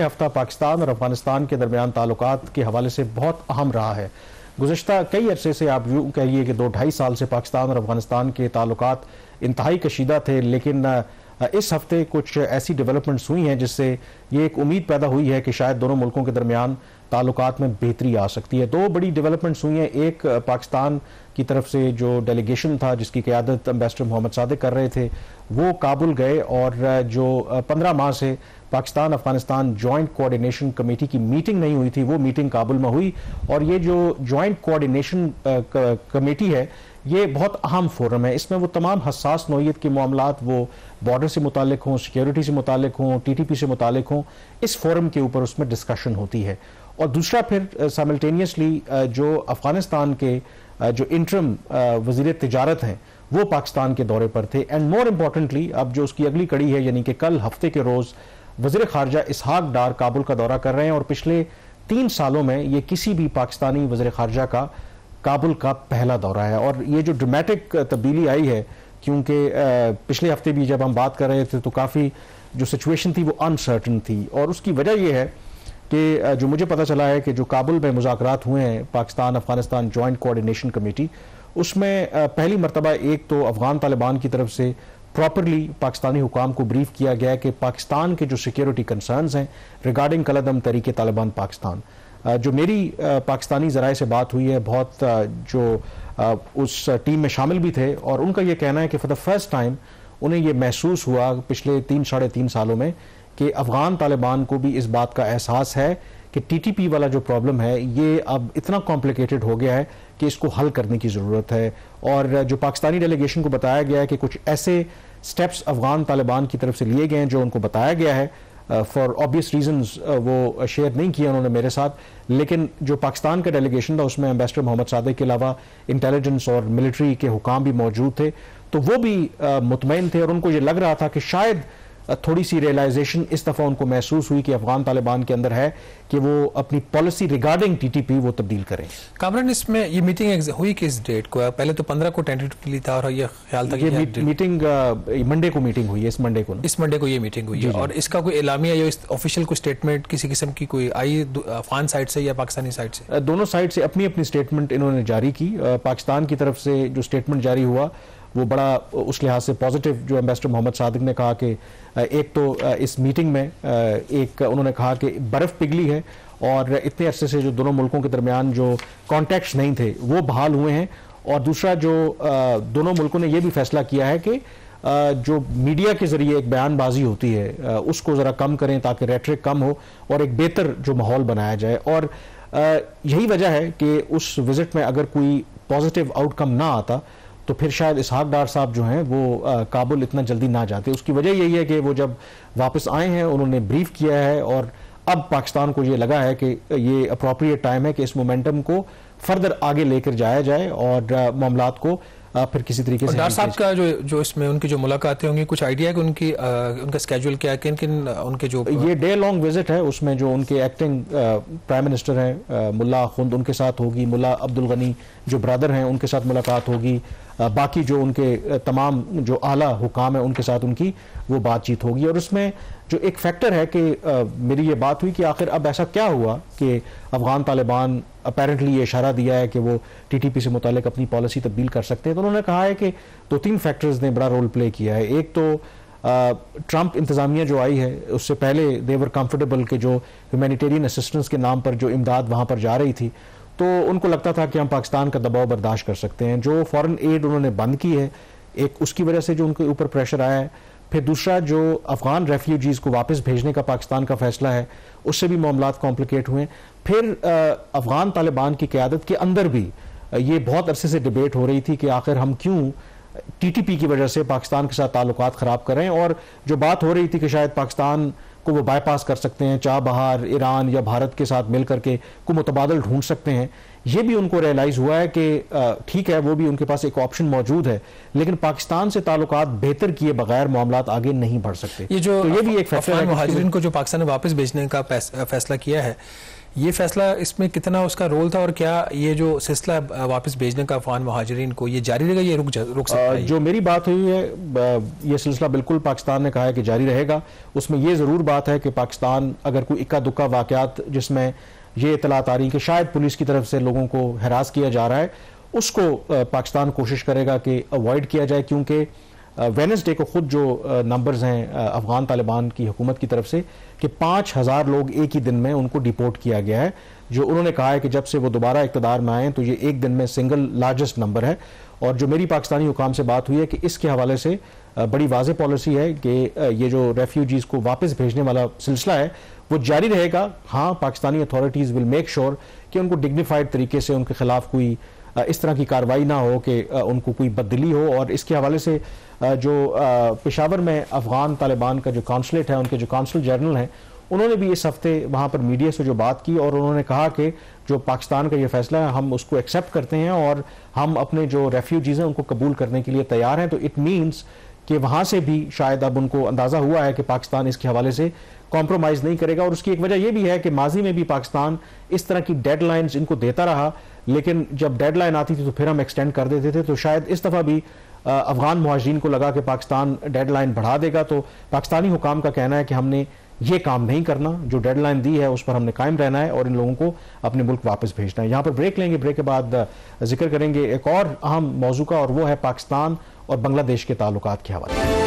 हफ्ता पाकिस्तान और अफगानिस्तान के दरमियान ताल्लुकात के हवाले से बहुत अहम रहा है। गुज़िश्ता कई अरसे से आप यूँ कहिए कि 2-2.5 साल से पाकिस्तान और अफगानिस्तान के ताल्लुकात इंतहाई कशीदा थे, लेकिन इस हफ्ते कुछ ऐसी डेवलपमेंट्स हुई हैं जिससे ये एक उम्मीद पैदा हुई है कि शायद दोनों मुल्कों के दरमियान ताल्लुकात में बेहतरी आ सकती है। दो बड़ी डेवलपमेंट्स हुई हैं। एक, पाकिस्तान की तरफ से जो डेलीगेशन था जिसकी क़यादत एम्बेसडर मोहम्मद सादिक कर रहे थे, वो काबुल गए और जो 15 माह से Pakistan Afghanistan joint coordination committee की मीटिंग नहीं हुई थी, वो मीटिंग काबुल में हुई। और ये जो जॉइंट कोऑर्डिनेशन कमेटी है, ये बहुत अहम फोरम है। इसमें वो तमाम हसास नौइयत के मामलात, वो बॉर्डर से मुतालिक हों, सिक्योरिटी से मुतालिक हों, TTP से मुतालिक हों, इस फोरम के ऊपर उसमें डिस्कशन होती है। और दूसरा फिर साइमल्टेनियसली जो अफगानिस्तान के जो इंटरम वज़ीर तिजारत हैं, वो पाकिस्तान के दौरे पर थे। एंड मोर इम्पॉर्टेंटली अब जो उसकी अगली कड़ी है, यानी कि कल हफ्ते के रोज़ वज़ीर ख़ारजा इसहाक डार काबुल का दौरा कर रहे हैं। और पिछले 3 सालों में ये किसी भी पाकिस्तानी वज़ीर ख़ारजा का काबुल का पहला दौरा है। और ये जो ड्रामेटिक तब्दीली आई है, क्योंकि पिछले हफ्ते भी जब हम बात कर रहे थे तो काफ़ी जो सिचुएशन थी वो अनसर्टन थी। और उसकी वजह यह है कि जो मुझे पता चला है कि जो काबुल में मुज़ाकरात हुए हैं Pakistan Afghanistan joint coordination committee, उसमें पहली मरतबा एक तो अफगान तालिबान की तरफ से प्रॉपरली पाकिस्तानी हुकाम को ब्रीफ किया गया कि पाकिस्तान के जो सिक्योरिटी कंसर्न्स हैं रिगार्डिंग कलअदम तहरीक तालिबान पाकिस्तान, जो मेरी पाकिस्तानी ज़राए से बात हुई है, बहुत जो उस टीम में शामिल भी थे, और उनका ये कहना है कि फॉर द फर्स्ट टाइम उन्हें ये महसूस हुआ पिछले 3-3.5 सालों में कि अफगान तालिबान को भी इस बात का एहसास है कि TTP वाला जो प्रॉब्लम है ये अब इतना कॉम्प्लिकेटेड हो गया है कि इसको हल करने की ज़रूरत है। और जो पाकिस्तानी डेलीगेशन को बताया गया है कि कुछ ऐसे स्टेप्स अफगान तालिबान की तरफ से लिए गए हैं जो उनको बताया गया है, फॉर ऑब्वियस रीजंस वो शेयर नहीं किया उन्होंने मेरे साथ, लेकिन जो पाकिस्तान का डेलीगेशन था उसमें एम्बेसडर मोहम्मद सादिक के अलावा इंटेलिजेंस और मिलिट्री के हुकाम भी मौजूद थे, तो वो भी मुतमईन थे। और उनको ये लग रहा था कि शायद थोड़ी सी रियलाइजेशन इस दफ़ा उनको महसूस हुई कि अफगान तालिबान के अंदर है कि वो अपनी पॉलिसी रिगार्डिंग TTP वो तब्दील करें। कामरान, इसमें ये मीटिंग हुई किस डेट को? पहले तो 15 को टेंटेटिवली था और ये ख्याल था कि ये मीटिंग मंडे को मीटिंग हुई है, इस मंडे को ये मीटिंग हुई है। और इसका कोई एलामिया या ऑफिशियल कोई स्टेटमेंट किसी किस्म की कोई आई अफगान साइड से या पाकिस्तानी साइड से? दोनों साइड से अपनी अपनी स्टेटमेंट इन्होंने जारी की। पाकिस्तान की तरफ से जो स्टेटमेंट जारी हुआ वो बड़ा उस लिहाज से पॉजिटिव, जो एम्बेसडर मोहम्मद सादिक ने कहा कि एक तो इस मीटिंग में एक उन्होंने कहा कि बर्फ़ पिघली है और इतने अरसे से जो दोनों मुल्कों के दरमियान जो कॉन्टैक्ट्स नहीं थे वो बहाल हुए हैं। और दूसरा जो दोनों मुल्कों ने यह भी फैसला किया है कि जो मीडिया के ज़रिए एक बयानबाजी होती है उसको ज़रा कम करें ताकि रेटरिक कम हो और एक बेहतर जो माहौल बनाया जाए। और यही वजह है कि उस विज़िट में अगर कोई पॉजिटिव आउटकम ना आता तो फिर शायद इसहाक डार साहब जो हैं वो काबुल इतना जल्दी ना जाते। उसकी वजह यही है कि वो जब वापस आए हैं उन्होंने ब्रीफ किया है और अब पाकिस्तान को ये लगा है कि ये अप्रोप्रिएट टाइम है कि इस मोमेंटम को फर्दर आगे लेकर जाया जाए और मामलात को फिर किसी तरीके से। डार साहब का जो इसमें उनकी जो मुलाकातें होंगी, कुछ आइडिया है कि उनका स्केड्यूल क्या है, किन किन उनके जो ये डे लॉन्ग विजिट है, उसमें जो उनके एक्टिंग प्राइम मिनिस्टर हैं मुल्ला खुंद, उनके साथ होगी, मुल्ला अब्दुल गनी जो ब्रदर हैं उनके साथ मुलाकात होगी, बाकी जो उनके तमाम जो आला हुकाम है उनके साथ उनकी वो बातचीत होगी। और उसमें जो एक फैक्टर है कि मेरी ये बात हुई कि आखिर अब ऐसा क्या हुआ कि अफगान तालिबान अपेरेंटली ये इशारा दिया है कि वो TTP से मुतालिक अपनी पॉलिसी तब्दील कर सकते हैं। तो उन्होंने कहा है कि 2-3 फैक्टर्स ने बड़ा रोल प्ले किया है। एक तो ट्रंप इंतज़ामिया जो आई है उससे पहले देवर कंफर्टेबल के जो ह्यूमैनिटेरियन असिस्टेंस के नाम पर जो इमदाद वहाँ पर जा रही थी, तो उनको लगता था कि हम पाकिस्तान का दबाव बर्दाश्त कर सकते हैं। जो फॉरेन एड उन्होंने बंद की है, एक उसकी वजह से जो उनके ऊपर प्रेशर आया है। फिर दूसरा जो अफगान रेफ्यूजीज़ को वापस भेजने का पाकिस्तान का फैसला है, उससे भी मामलात कॉम्प्लिकेट हुए। फिर अफगान तालिबान की क़यादत के अंदर भी ये बहुत अरसे से डिबेट हो रही थी कि आखिर हम क्यों TTP की वजह से पाकिस्तान के साथ ताल्लुकात ख़राब कर रहे हैं। और जो बात हो रही थी कि शायद पाकिस्तान को वो बाईपास कर सकते हैं, चाबहार, ईरान या भारत के साथ मिल करके को मुतबादल ढूंढ सकते हैं, ये भी उनको रियलाइज़ हुआ है कि ठीक है वो भी उनके पास एक ऑप्शन मौजूद है, लेकिन पाकिस्तान से ताल्लुकात बेहतर किए बगैर मामलात आगे नहीं बढ़ सकते। ये जो तो ये भी एक फैक्टर है, मुहाजिरिन को जो पाकिस्तान में वापस भेजने का फैसला किया है, ये फैसला इसमें कितना उसका रोल था, और क्या ये जो सिलसिला वापस भेजने का अफगान मुहाजिरीन को, ये जारी रहेगा, ये रुक सकता है? जो मेरी बात हुई है, ये सिलसिला बिल्कुल पाकिस्तान ने कहा है कि जारी रहेगा। उसमें ये ज़रूर बात है कि पाकिस्तान अगर कोई इक्का दुक्का वाक़यात जिसमें ये इतलात आ रही कि शायद पुलिस की तरफ से लोगों को हरास किया जा रहा है, उसको पाकिस्तान कोशिश करेगा कि अवॉइड किया जाए, क्योंकि वेडनेसडे को खुद जो नंबर्स हैं अफगान तालिबान की हुकूमत की तरफ से कि 5000 लोग एक ही दिन में उनको डिपोर्ट किया गया है, जो उन्होंने कहा है कि जब से वो दोबारा इक़्तिदार में आए तो ये एक दिन में सिंगल लार्जेस्ट नंबर है। और जो मेरी पाकिस्तानी हुकाम से बात हुई है कि इसके हवाले से बड़ी वाज़ेह पॉलिसी है कि ये जो रेफ्यूजीज़ को वापस भेजने वाला सिलसिला है वो जारी रहेगा। हाँ, Pakistani authorities will make sure कि उनको डिग्निफाइड तरीके से उनके खिलाफ कोई इस तरह की कार्रवाई ना हो कि उनको कोई बदली हो। और इसके हवाले से जो पेशावर में अफगान तालिबान का जो कॉन्सुलेट है, उनके जो कॉन्सल जनरल हैं, उन्होंने भी इस हफ्ते वहाँ पर मीडिया से जो बात की और उन्होंने कहा कि जो पाकिस्तान का ये फैसला है हम उसको एक्सेप्ट करते हैं और हम अपने जो रेफ्यूजीज़ हैं उनको कबूल करने के लिए तैयार हैं। तो इट मीन्स कि वहाँ से भी शायद अब उनको अंदाज़ा हुआ है कि पाकिस्तान इसके हवाले से कॉम्प्रोमाइज़ नहीं करेगा। और उसकी एक वजह यह भी है कि माजी में भी पाकिस्तान इस तरह की डेडलाइंस इनको देता रहा, लेकिन जब डेडलाइन आती थी तो फिर हम एक्सटेंड कर देते थे। तो शायद इस दफ़ा भी अफगान मुहाजिरीन को लगा कि पाकिस्तान डेडलाइन बढ़ा देगा, तो पाकिस्तानी हुकाम का कहना है कि हमने ये काम नहीं करना, जो डेडलाइन दी है उस पर हमने कायम रहना है और इन लोगों को अपने मुल्क वापस भेजना है। यहाँ पर ब्रेक लेंगे, ब्रेक के बाद जिक्र करेंगे एक और अहम मौजू का, और वो है पाकिस्तान और बांग्लादेश के ताल्लुकात के हवाले।